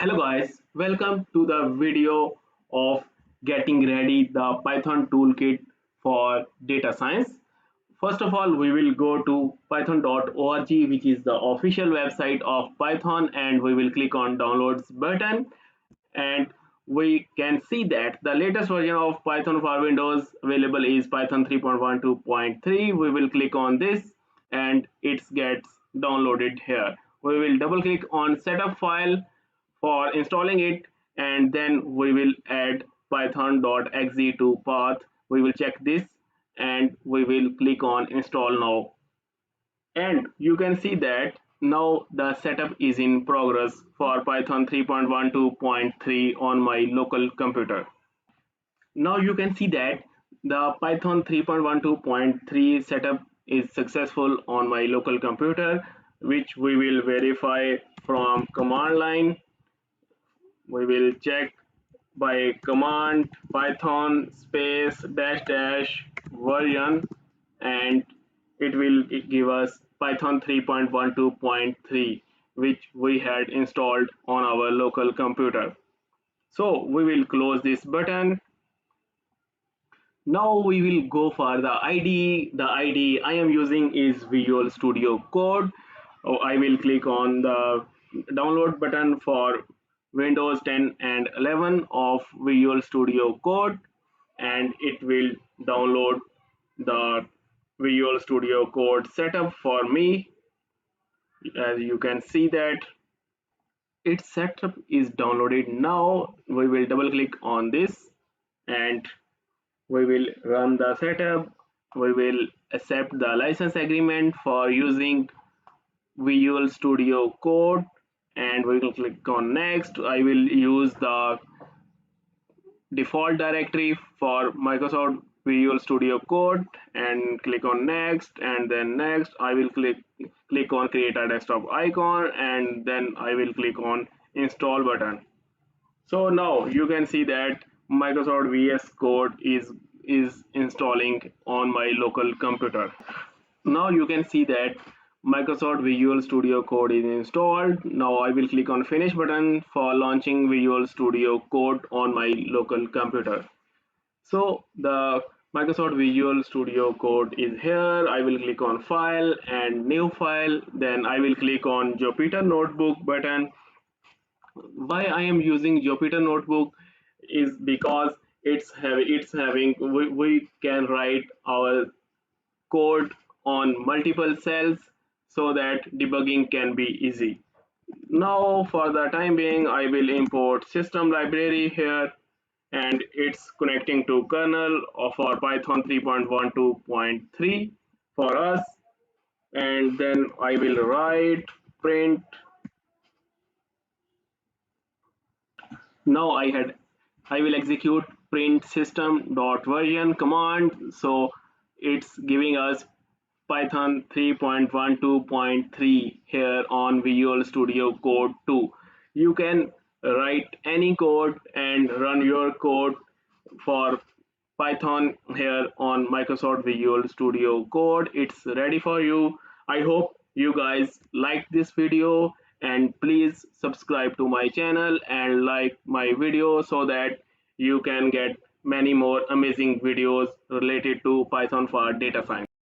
Hello guys, welcome to the video of getting ready the Python toolkit for data science. First of all, we will go to python.org, which is the official website of Python, and we will click on downloads button, and we can see that the latest version of Python for Windows available is Python 3.12.3. We will click on this and it gets downloaded here. We will double click on setup file for installing it, and then we will add python.exe to path. We will check this and we will click on install now, and you can see that now the setup is in progress for Python 3.12.3 on my local computer. Now you can see that the Python 3.12.3 setup is successful on my local computer, which we will verify from command line. We will check by command python space dash dash version, and it will give us Python 3.12.3, which we had installed on our local computer. So we will close this button. Now we will go for the IDE. The IDE I am using is Visual Studio Code. I will click on the download button for Windows 10 and 11 of Visual Studio Code, and it will download the Visual Studio Code setup for me. As you can see that its setup is downloaded. Now we will double click on this and we will run the setup. We will accept the license agreement for using Visual Studio Code, and we will click on next. I will use the default directory for Microsoft Visual Studio Code and click on next, and then next I will click on create a desktop icon, and then I will click on install button. So now you can see that Microsoft VS Code is installing on my local computer. Now you can see that Microsoft Visual Studio Code is installed. Now I will click on finish button for launching Visual Studio Code on my local computer. So the Microsoft Visual Studio Code is here. I will click on file and new file. Then I will click on Jupyter Notebook button. Why I am using Jupyter Notebook is because it's having we can write our code on multiple cells so that debugging can be easy. Now for the time being I will import system library here, and it's connecting to kernel of our Python 3.12.3 for us, and then I will write print. Now I will execute print system dot version command, so it's giving us Python 3.12.3 here on Visual Studio Code 2. You can write any code and run your code for Python here on Microsoft Visual Studio Code. It's ready for you. I hope you guys like this video, and please subscribe to my channel and like my video so that you can get many more amazing videos related to Python for data science.